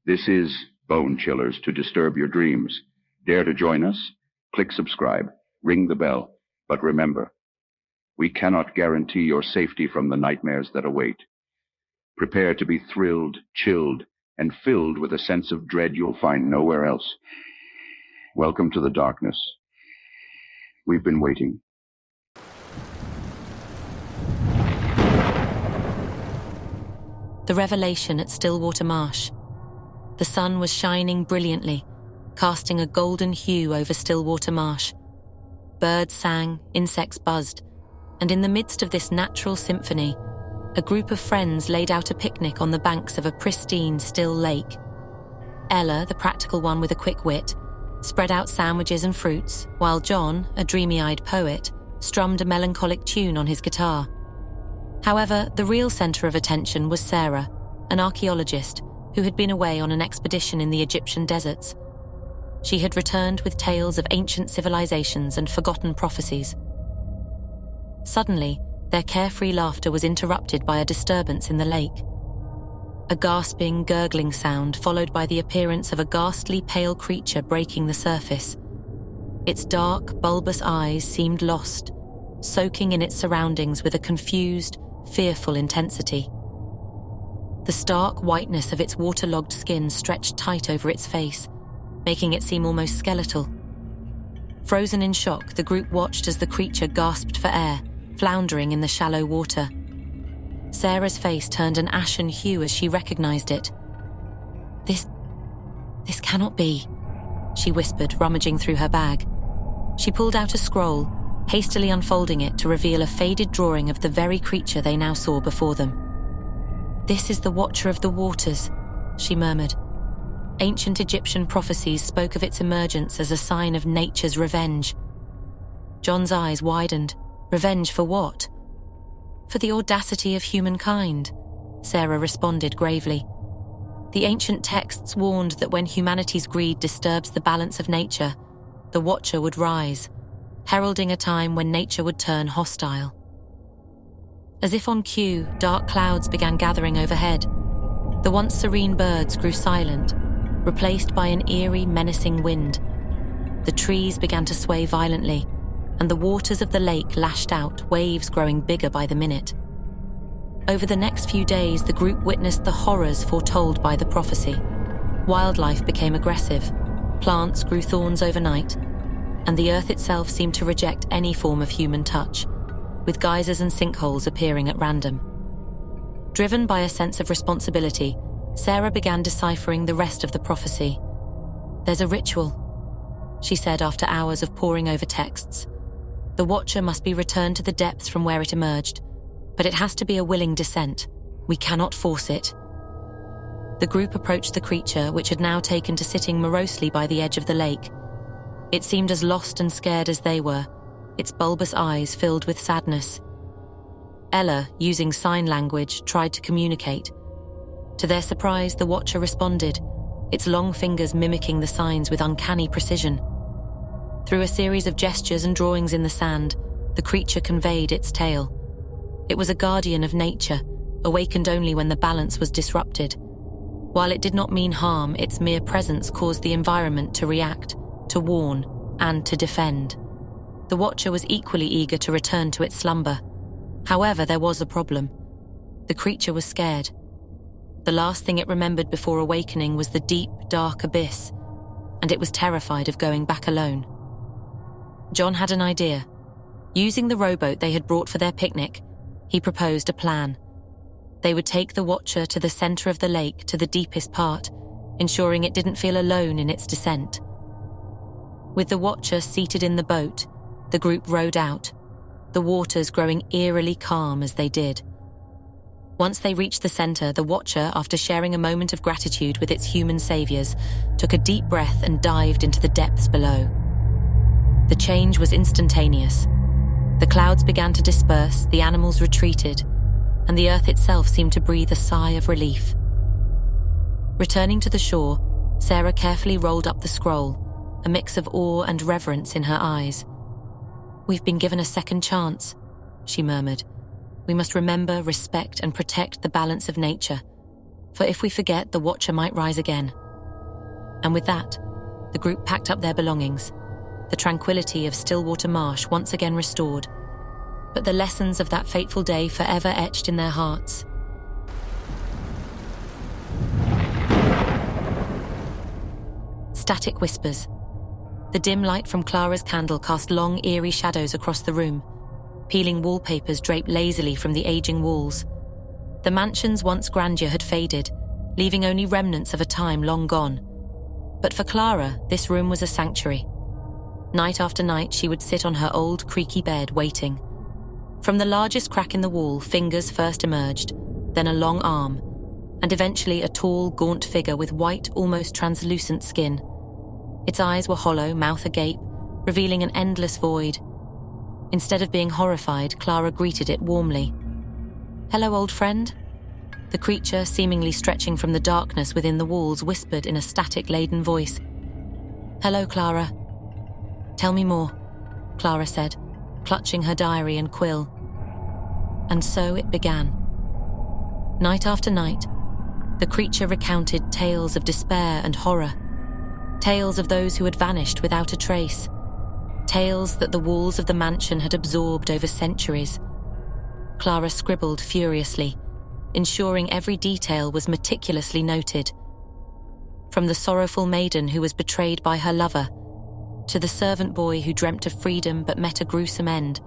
This is Bone Chillers to disturb your dreams. Dare to join us? Click subscribe, ring the bell. But remember, we cannot guarantee your safety from the nightmares that await. Prepare to be thrilled, chilled, and filled with a sense of dread you'll find nowhere else. Welcome to the darkness. We've been waiting. The revelation at Stillwater Marsh. The sun was shining brilliantly, casting a golden hue over Stillwater Marsh. Birds sang, insects buzzed, and in the midst of this natural symphony, a group of friends laid out a picnic on the banks of a pristine, still lake. Ella, the practical one with a quick wit, spread out sandwiches and fruits, while John, a dreamy-eyed poet, strummed a melancholic tune on his guitar. However, the real centre of attention was Sarah, an archaeologist who had been away on an expedition in the Egyptian deserts. She had returned with tales of ancient civilizations and forgotten prophecies. Suddenly, their carefree laughter was interrupted by a disturbance in the lake. A gasping, gurgling sound followed by the appearance of a ghastly pale creature breaking the surface. Its dark, bulbous eyes seemed lost, soaking in its surroundings with a confused, fearful intensity. The stark whiteness of its waterlogged skin stretched tight over its face, making it seem almost skeletal. Frozen in shock, the group watched as the creature gasped for air, floundering in the shallow water. Sarah's face turned an ashen hue as she recognized it. This cannot be," she whispered, rummaging through her bag. She pulled out a scroll, hastily unfolding it to reveal a faded drawing of the very creature they now saw before them. "This is the Watcher of the Waters," she murmured. Ancient Egyptian prophecies spoke of its emergence as a sign of nature's revenge. John's eyes widened. Revenge for what? "For the audacity of humankind," Sarah responded gravely. "The ancient texts warned that when humanity's greed disturbs the balance of nature, the Watcher would rise, heralding a time when nature would turn hostile." As if on cue, dark clouds began gathering overhead. The once serene birds grew silent, replaced by an eerie, menacing wind. The trees began to sway violently, and the waters of the lake lashed out, waves growing bigger by the minute. Over the next few days, the group witnessed the horrors foretold by the prophecy. Wildlife became aggressive, plants grew thorns overnight, and the earth itself seemed to reject any form of human touch, with geysers and sinkholes appearing at random. Driven by a sense of responsibility, Sarah began deciphering the rest of the prophecy. "There's a ritual," she said after hours of poring over texts. "The Watcher must be returned to the depths from where it emerged, but it has to be a willing descent. We cannot force it." The group approached the creature, which had now taken to sitting morosely by the edge of the lake. It seemed as lost and scared as they were, its bulbous eyes filled with sadness. Ella, using sign language, tried to communicate. To their surprise, the Watcher responded, its long fingers mimicking the signs with uncanny precision. Through a series of gestures and drawings in the sand, the creature conveyed its tale. It was a guardian of nature, awakened only when the balance was disrupted. While it did not mean harm, its mere presence caused the environment to react, to warn, and to defend. The Watcher was equally eager to return to its slumber. However, there was a problem. The creature was scared. The last thing it remembered before awakening was the deep, dark abyss, and it was terrified of going back alone. John had an idea. Using the rowboat they had brought for their picnic, he proposed a plan. They would take the Watcher to the centre of the lake, to the deepest part, ensuring it didn't feel alone in its descent. With the Watcher seated in the boat, the group rowed out, the waters growing eerily calm as they did. Once they reached the centre, the Watcher, after sharing a moment of gratitude with its human saviours, took a deep breath and dived into the depths below. The change was instantaneous. The clouds began to disperse, the animals retreated, and the earth itself seemed to breathe a sigh of relief. Returning to the shore, Sarah carefully rolled up the scroll, a mix of awe and reverence in her eyes. "We've been given a second chance," she murmured. "We must remember, respect, and protect the balance of nature. for if we forget, the Watcher might rise again. And with that, the group packed up their belongings, the tranquility of Stillwater Marsh once again restored, but the lessons of that fateful day forever etched in their hearts. Static whispers. The dim light from Clara's candle cast long, eerie shadows across the room, peeling wallpapers draped lazily from the aging walls. The mansion's once grandeur had faded, leaving only remnants of a time long gone. But for Clara, this room was a sanctuary. Night after night, she would sit on her old, creaky bed, waiting. From the largest crack in the wall, fingers first emerged, then a long arm, and eventually a tall, gaunt figure with white, almost translucent skin. Its eyes were hollow, mouth agape, revealing an endless void. Instead of being horrified, Clara greeted it warmly. "Hello, old friend." The creature, seemingly stretching from the darkness within the walls, whispered in a static-laden voice. "Hello, Clara." "Tell me more," Clara said, clutching her diary and quill. And so it began. Night after night, the creature recounted tales of despair and horror, tales of those who had vanished without a trace, tales that the walls of the mansion had absorbed over centuries. Clara scribbled furiously, ensuring every detail was meticulously noted. From the sorrowful maiden who was betrayed by her lover, to the servant boy who dreamt of freedom but met a gruesome end,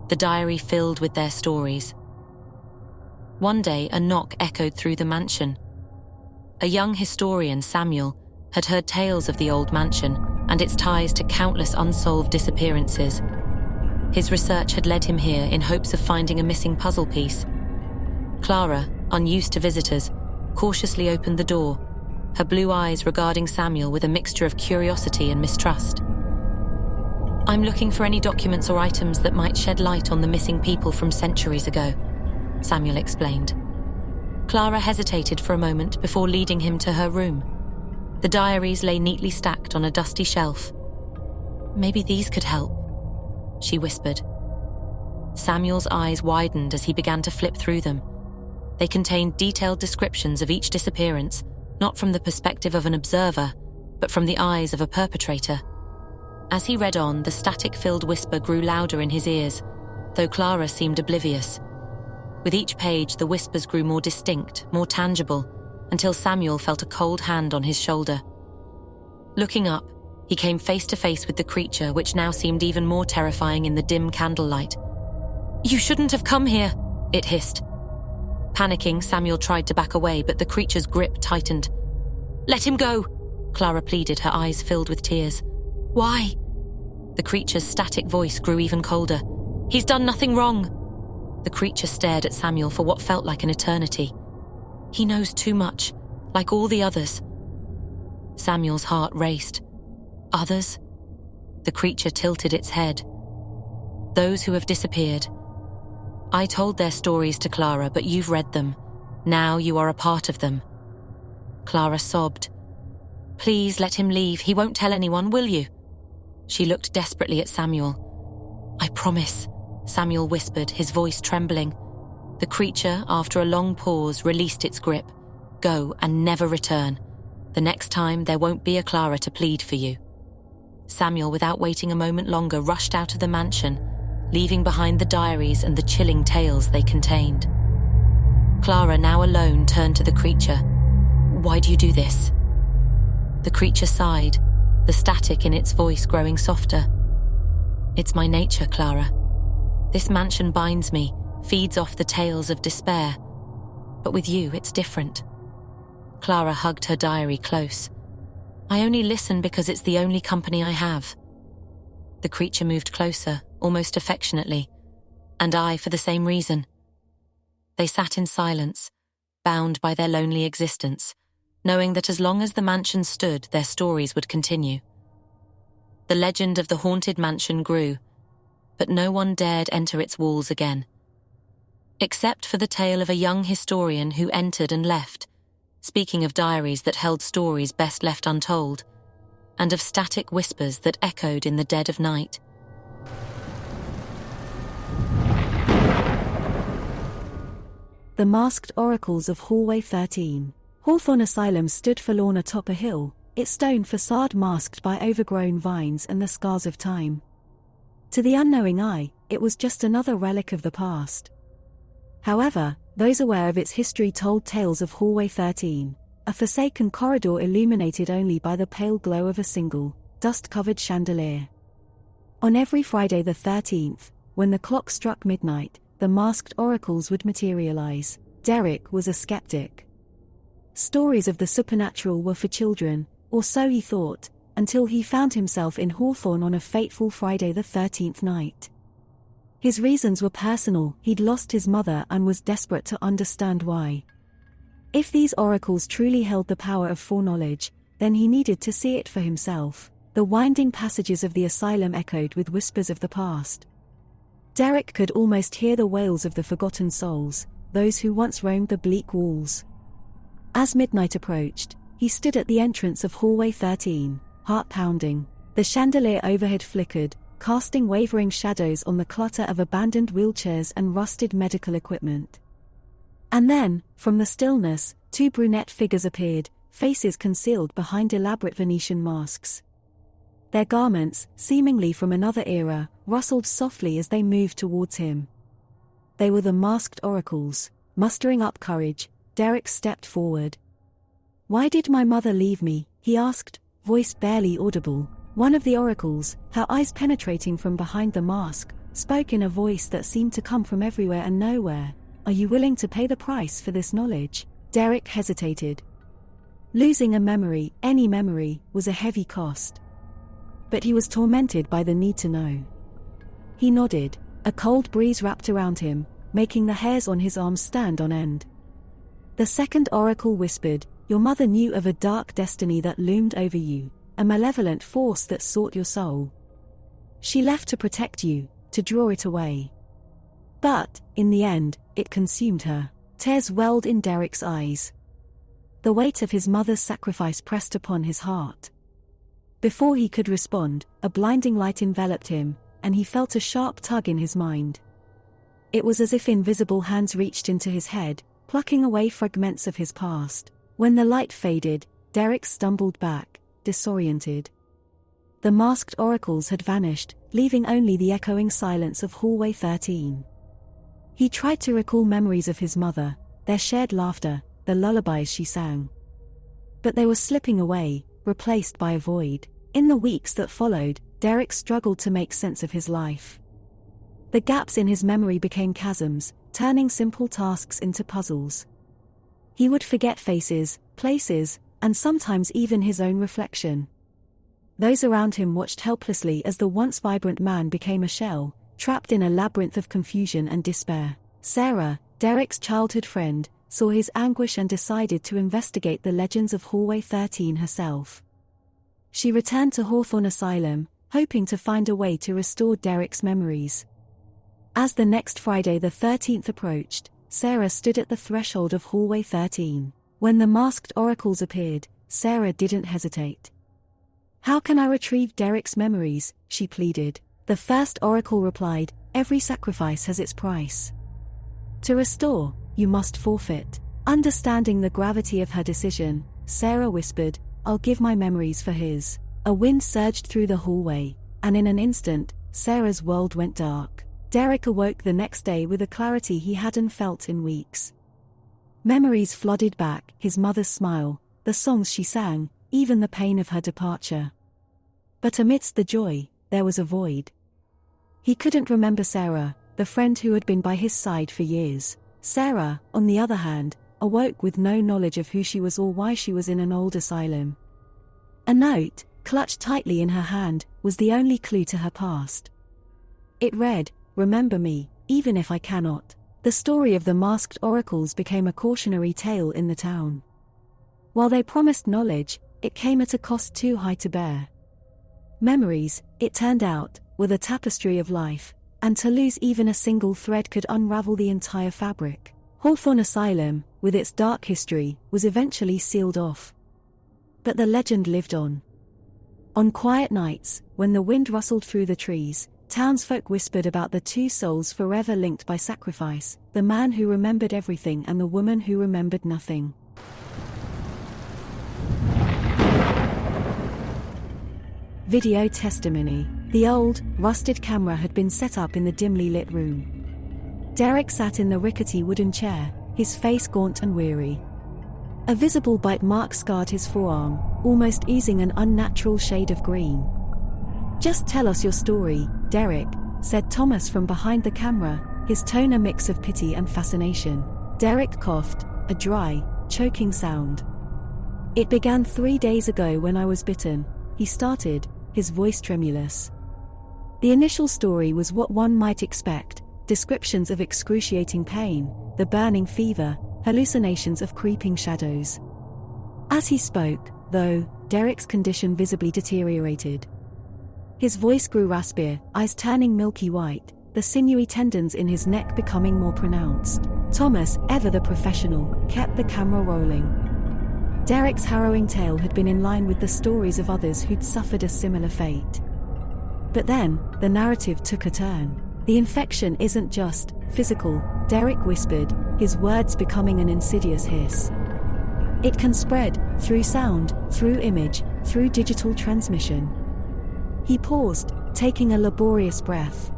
the diary filled with their stories. One day, a knock echoed through the mansion. A young historian, Samuel, had heard tales of the old mansion and its ties to countless unsolved disappearances. His research had led him here in hopes of finding a missing puzzle piece. Clara, unused to visitors, cautiously opened the door, her blue eyes regarding Samuel with a mixture of curiosity and mistrust. "I'm looking for any documents or items that might shed light on the missing people from centuries ago," Samuel explained. Clara hesitated for a moment before leading him to her room. The diaries lay neatly stacked on a dusty shelf. "Maybe these could help," she whispered. Samuel's eyes widened as he began to flip through them. They contained detailed descriptions of each disappearance, not from the perspective of an observer, but from the eyes of a perpetrator. As he read on, the static-filled whisper grew louder in his ears, though Clara seemed oblivious. With each page, the whispers grew more distinct, more tangible, until Samuel felt a cold hand on his shoulder. Looking up, he came face to face with the creature, which now seemed even more terrifying in the dim candlelight. "You shouldn't have come here," it hissed. Panicking, Samuel tried to back away, but the creature's grip tightened. "Let him go," Clara pleaded, her eyes filled with tears. "Why?" The creature's static voice grew even colder. "He's done nothing wrong." The creature stared at Samuel for what felt like an eternity. "He knows too much, like all the others." Samuel's heart raced. "Others?" The creature tilted its head. "Those who have disappeared. I told their stories to Clara, but you've read them. Now you are a part of them." Clara sobbed. "Please let him leave. He won't tell anyone, will you?" She looked desperately at Samuel. "I promise," Samuel whispered, his voice trembling. The creature, after a long pause, released its grip. "Go and never return. The next time, there won't be a Clara to plead for you." Samuel, without waiting a moment longer, rushed out of the mansion, leaving behind the diaries and the chilling tales they contained. Clara, now alone, turned to the creature. "Why do you do this?" The creature sighed, the static in its voice growing softer. "It's my nature, Clara. This mansion binds me, feeds off the tales of despair. But with you, it's different." Clara hugged her diary close. "I only listen because it's the only company I have." The creature moved closer, almost affectionately, and I for the same reason. They sat in silence, bound by their lonely existence, knowing that as long as the mansion stood, their stories would continue. The legend of the haunted mansion grew, but no one dared enter its walls again. Except for the tale of a young historian who entered and left, speaking of diaries that held stories best left untold, and of static whispers that echoed in the dead of night. The Masked Oracles of Hallway 13. Hawthorne Asylum stood forlorn atop a hill, its stone facade masked by overgrown vines and the scars of time. To the unknowing eye, it was just another relic of the past. However, those aware of its history told tales of Hallway 13, a forsaken corridor illuminated only by the pale glow of a single, dust-covered chandelier. On every Friday the 13th, when the clock struck midnight, the masked oracles would materialize. Derek was a skeptic. Stories of the supernatural were for children, or so he thought, until he found himself in Hawthorne on a fateful Friday the 13th night. His reasons were personal. He'd lost his mother and was desperate to understand why. If these oracles truly held the power of foreknowledge, then he needed to see it for himself. The winding passages of the asylum echoed with whispers of the past. Derek could almost hear the wails of the forgotten souls, those who once roamed the bleak walls. As midnight approached, he stood at the entrance of Hallway 13, heart pounding. The chandelier overhead flickered, casting wavering shadows on the clutter of abandoned wheelchairs and rusted medical equipment. And then, from the stillness, two brunette figures appeared, faces concealed behind elaborate Venetian masks. Their garments, seemingly from another era, rustled softly as they moved towards him. They were the masked oracles. Mustering up courage, Derek stepped forward. "Why did my mother leave me?" he asked, voice barely audible. One of the oracles, her eyes penetrating from behind the mask, spoke in a voice that seemed to come from everywhere and nowhere. "Are you willing to pay the price for this knowledge?" Derek hesitated. Losing a memory, any memory, was a heavy cost. But he was tormented by the need to know. He nodded. A cold breeze wrapped around him, making the hairs on his arms stand on end. The second oracle whispered, "Your mother knew of a dark destiny that loomed over you, a malevolent force that sought your soul. She left to protect you, to draw it away. But, in the end, it consumed her." Tears welled in Derek's eyes. The weight of his mother's sacrifice pressed upon his heart. Before he could respond, a blinding light enveloped him, and he felt a sharp tug in his mind. It was as if invisible hands reached into his head, plucking away fragments of his past. When the light faded, Derek stumbled back, disoriented. The masked oracles had vanished, leaving only the echoing silence of Hallway 13. He tried to recall memories of his mother, their shared laughter, the lullabies she sang. But they were slipping away, replaced by a void. In the weeks that followed, Derek struggled to make sense of his life. The gaps in his memory became chasms, turning simple tasks into puzzles. He would forget faces, places, and sometimes even his own reflection. Those around him watched helplessly as the once vibrant man became a shell, trapped in a labyrinth of confusion and despair. Sarah, Derek's childhood friend, saw his anguish and decided to investigate the legends of Hallway 13 herself. She returned to Hawthorne Asylum, hoping to find a way to restore Derek's memories. As the next Friday the 13th approached, Sarah stood at the threshold of Hallway 13. When the masked oracles appeared, Sarah didn't hesitate. "How can I retrieve Derek's memories?" she pleaded. The first oracle replied, "Every sacrifice has its price. To restore, you must forfeit." Understanding the gravity of her decision, Sarah whispered, "I'll give my memories for his." A wind surged through the hallway, and in an instant, Sarah's world went dark. Derek awoke the next day with a clarity he hadn't felt in weeks. Memories flooded back, his mother's smile, the songs she sang, even the pain of her departure. But amidst the joy, there was a void. He couldn't remember Sarah, the friend who had been by his side for years. Sarah, on the other hand, awoke with no knowledge of who she was or why she was in an old asylum. A note, clutched tightly in her hand, was the only clue to her past. It read, "Remember me, even if I cannot." The story of the masked oracles became a cautionary tale in the town. While they promised knowledge, it came at a cost too high to bear. Memories, it turned out, were the tapestry of life, and to lose even a single thread could unravel the entire fabric. Hawthorne Asylum, with its dark history, was eventually sealed off. But the legend lived on. On quiet nights, when the wind rustled through the trees, Townsfolk whispered about the two souls forever linked by sacrifice, the man who remembered everything and the woman who remembered nothing. Video testimony. The old, rusted camera had been set up in the dimly lit room. Derek sat in the rickety wooden chair, his face gaunt and weary. A visible bite mark scarred his forearm, almost oozing an unnatural shade of green. "Just tell us your story, Derek," said Thomas from behind the camera, his tone a mix of pity and fascination. Derek coughed, a dry, choking sound. "It began 3 days ago when I was bitten," he started, his voice tremulous. The initial story was what one might expect: descriptions of excruciating pain, the burning fever, hallucinations of creeping shadows. As he spoke, though, Derek's condition visibly deteriorated. His voice grew raspier, eyes turning milky white, the sinewy tendons in his neck becoming more pronounced. Thomas, ever the professional, kept the camera rolling. Derek's harrowing tale had been in line with the stories of others who'd suffered a similar fate. But then, the narrative took a turn. "The infection isn't just physical," Derek whispered, his words becoming an insidious hiss. "It can spread, through sound, through image, through digital transmission." He paused, taking a laborious breath.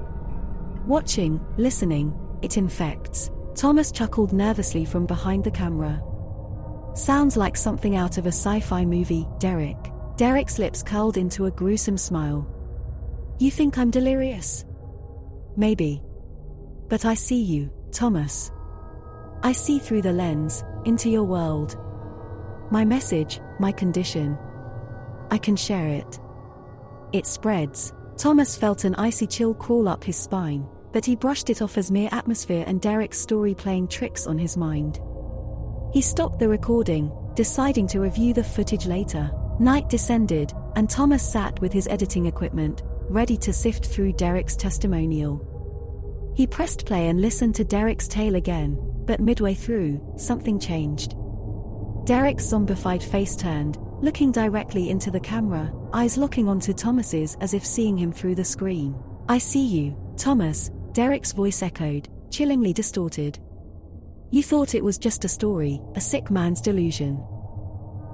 "Watching, listening, it infects." Thomas chuckled nervously from behind the camera. "Sounds like something out of a sci-fi movie, Derek." Derek's lips curled into a gruesome smile. "You think I'm delirious? Maybe. But I see you, Thomas. I see through the lens, into your world. My message, my condition. I can share it. It spreads." Thomas felt an icy chill crawl up his spine, but he brushed it off as mere atmosphere and Derek's story playing tricks on his mind. He stopped the recording, deciding to review the footage later. Night descended, and Thomas sat with his editing equipment, ready to sift through Derek's testimonial. He pressed play and listened to Derek's tale again, but midway through, something changed. Derek's zombified face turned, looking directly into the camera, eyes locking onto Thomas's as if seeing him through the screen. "I see you, Thomas," Derek's voice echoed, chillingly distorted. "You thought it was just a story, a sick man's delusion.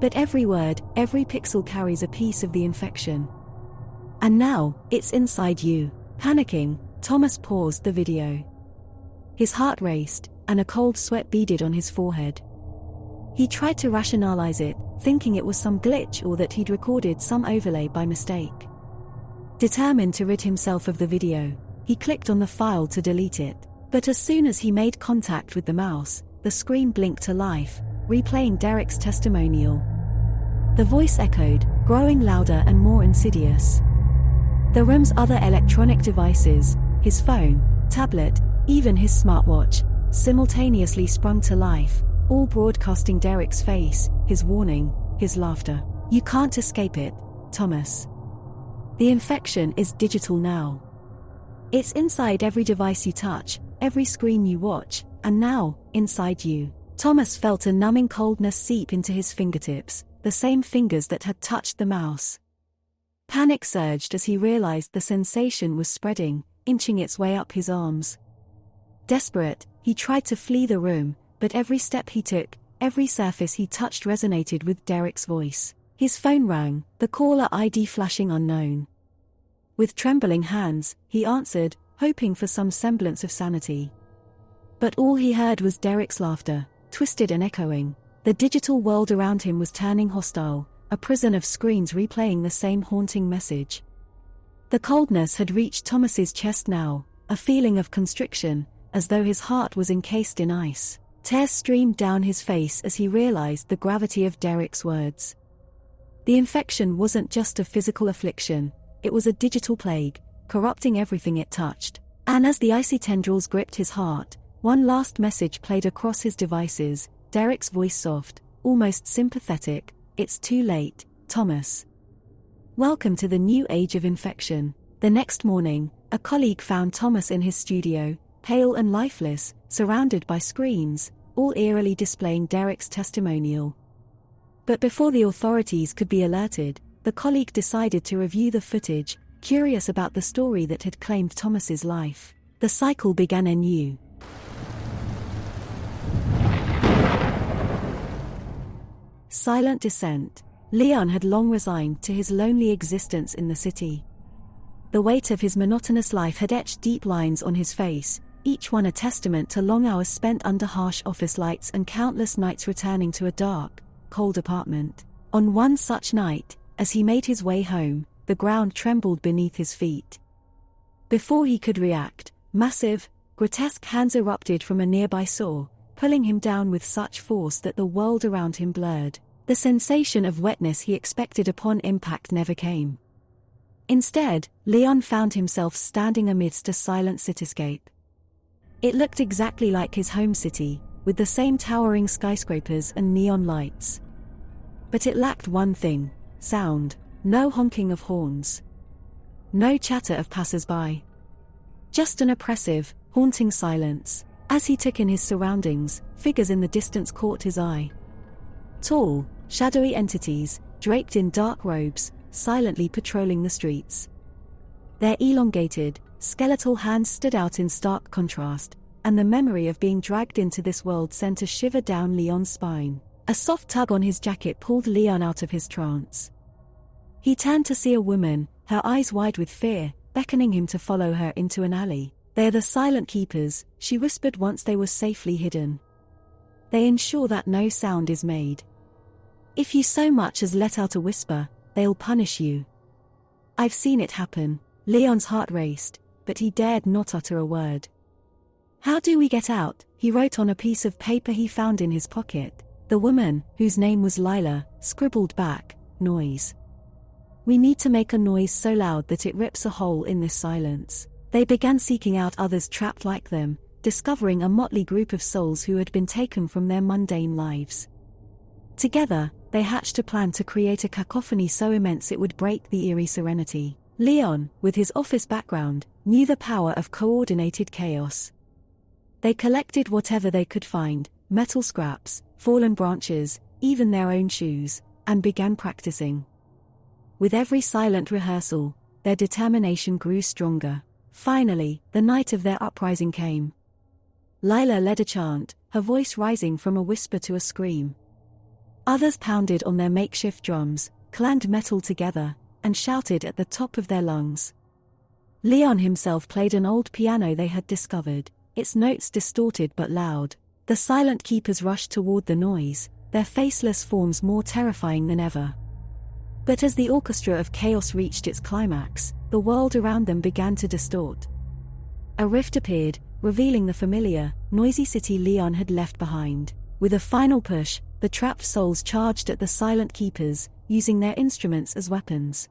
But every word, every pixel carries a piece of the infection. And now, it's inside you." Panicking, Thomas paused the video. His heart raced, and a cold sweat beaded on his forehead. He tried to rationalize it, thinking it was some glitch or that he'd recorded some overlay by mistake. Determined to rid himself of the video, he clicked on the file to delete it. But as soon as he made contact with the mouse, the screen blinked to life, replaying Derek's testimonial. The voice echoed, growing louder and more insidious. The room's other electronic devices, his phone, tablet, even his smartwatch, simultaneously sprung to life, all broadcasting Derek's face, his warning, his laughter. "You can't escape it, Thomas. The infection is digital now. It's inside every device you touch, every screen you watch, and now, inside you." Thomas felt a numbing coldness seep into his fingertips, the same fingers that had touched the mouse. Panic surged as he realized the sensation was spreading, inching its way up his arms. Desperate, he tried to flee the room, but every step he took, every surface he touched resonated with Derek's voice. His phone rang, the caller ID flashing unknown. With trembling hands, he answered, hoping for some semblance of sanity. But all he heard was Derek's laughter, twisted and echoing. The digital world around him was turning hostile, a prison of screens replaying the same haunting message. The coldness had reached Thomas's chest now, a feeling of constriction, as though his heart was encased in ice. Tears streamed down his face as he realized the gravity of Derek's words. The infection wasn't just a physical affliction, it was a digital plague, corrupting everything it touched. And as the icy tendrils gripped his heart, one last message played across his devices, Derek's voice soft, almost sympathetic. "It's too late, Thomas. Welcome to the new age of infection." The next morning, a colleague found Thomas in his studio, pale and lifeless, surrounded by screens, all eerily displaying Derek's testimonial. But before the authorities could be alerted, the colleague decided to review the footage, curious about the story that had claimed Thomas's life. The cycle began anew. Silent descent. Leon had long resigned to his lonely existence in the city. The weight of his monotonous life had etched deep lines on his face, each one a testament to long hours spent under harsh office lights and countless nights returning to a dark, cold apartment. On one such night, as he made his way home, the ground trembled beneath his feet. Before he could react, massive, grotesque hands erupted from a nearby saw, pulling him down with such force that the world around him blurred. The sensation of wetness he expected upon impact never came. Instead, Leon found himself standing amidst a silent cityscape. It looked exactly like his home city, with the same towering skyscrapers and neon lights. But it lacked one thing: sound. No honking of horns. No chatter of passers-by. Just an oppressive, haunting silence. As he took in his surroundings, figures in the distance caught his eye. Tall, shadowy entities, draped in dark robes, silently patrolling the streets. Their elongated, skeletal hands stood out in stark contrast, and the memory of being dragged into this world sent a shiver down Leon's spine. A soft tug on his jacket pulled Leon out of his trance. He turned to see a woman, her eyes wide with fear, beckoning him to follow her into an alley. "They are the Silent Keepers," she whispered once they were safely hidden. "They ensure that no sound is made. If you so much as let out a whisper, they'll punish you." "I've seen it happen." Leon's heart raced, but he dared not utter a word. "How do we get out?" he wrote on a piece of paper he found in his pocket. The woman, whose name was Lila, scribbled back, "Noise. We need to make a noise so loud that it rips a hole in this silence." They began seeking out others trapped like them, discovering a motley group of souls who had been taken from their mundane lives. Together, they hatched a plan to create a cacophony so immense it would break the eerie serenity. Leon, with his office background, knew the power of coordinated chaos. They collected whatever they could find, metal scraps, fallen branches, even their own shoes, and began practicing. With every silent rehearsal, their determination grew stronger. Finally, the night of their uprising came. Lila led a chant, her voice rising from a whisper to a scream. Others pounded on their makeshift drums, clanged metal together, and shouted at the top of their lungs. Leon himself played an old piano they had discovered, its notes distorted but loud. The Silent Keepers rushed toward the noise, their faceless forms more terrifying than ever. But as the orchestra of chaos reached its climax, the world around them began to distort. A rift appeared, revealing the familiar, noisy city Leon had left behind. With a final push, the trapped souls charged at the Silent Keepers, using their instruments as weapons.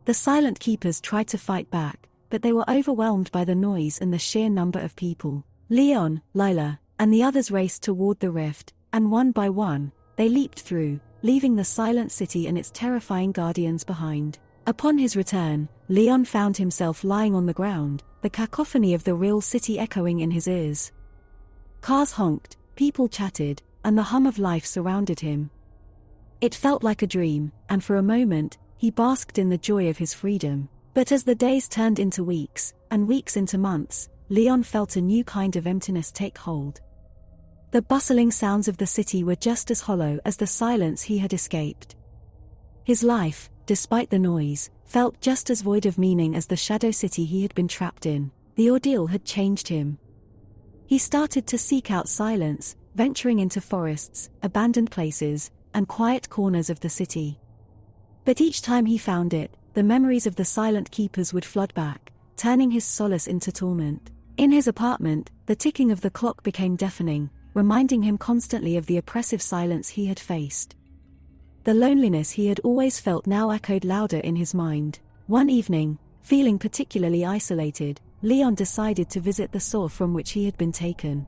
The Silent Keepers tried to fight back, but they were overwhelmed by the noise and the sheer number of people. Leon, Lila, and the others raced toward the rift, and one by one, they leaped through, leaving the silent city and its terrifying guardians behind. Upon his return, Leon found himself lying on the ground, the cacophony of the real city echoing in his ears. Cars honked, people chatted, and the hum of life surrounded him. It felt like a dream, and for a moment, he basked in the joy of his freedom. But as the days turned into weeks, and weeks into months, Leon felt a new kind of emptiness take hold. The bustling sounds of the city were just as hollow as the silence he had escaped. His life, despite the noise, felt just as void of meaning as the shadow city he had been trapped in. The ordeal had changed him. He started to seek out silence, venturing into forests, abandoned places, and quiet corners of the city. But each time he found it, the memories of the Silent Keepers would flood back, turning his solace into torment. In his apartment, the ticking of the clock became deafening, reminding him constantly of the oppressive silence he had faced. The loneliness he had always felt now echoed louder in his mind. One evening, feeling particularly isolated, Leon decided to visit the saw from which he had been taken.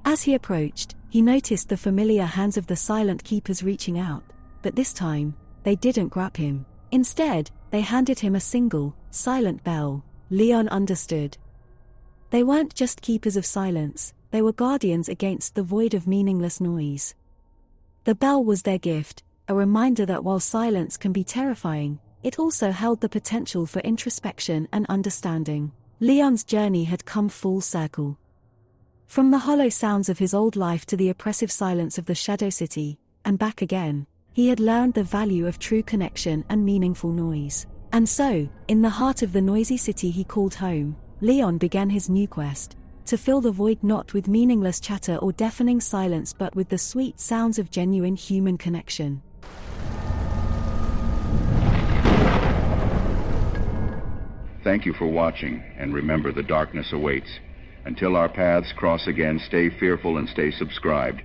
As he approached, he noticed the familiar hands of the Silent Keepers reaching out, but this time, they didn't grab him. Instead, they handed him a single, silent bell. Leon understood. They weren't just keepers of silence, they were guardians against the void of meaningless noise. The bell was their gift, a reminder that while silence can be terrifying, it also held the potential for introspection and understanding. Leon's journey had come full circle. From the hollow sounds of his old life to the oppressive silence of the Shadow City, and back again, he had learned the value of true connection and meaningful noise. And so, in the heart of the noisy city he called home, Leon began his new quest, to fill the void not with meaningless chatter or deafening silence but with the sweet sounds of genuine human connection. Thank you for watching, and remember, the darkness awaits. Until our paths cross again, stay fearful and stay subscribed.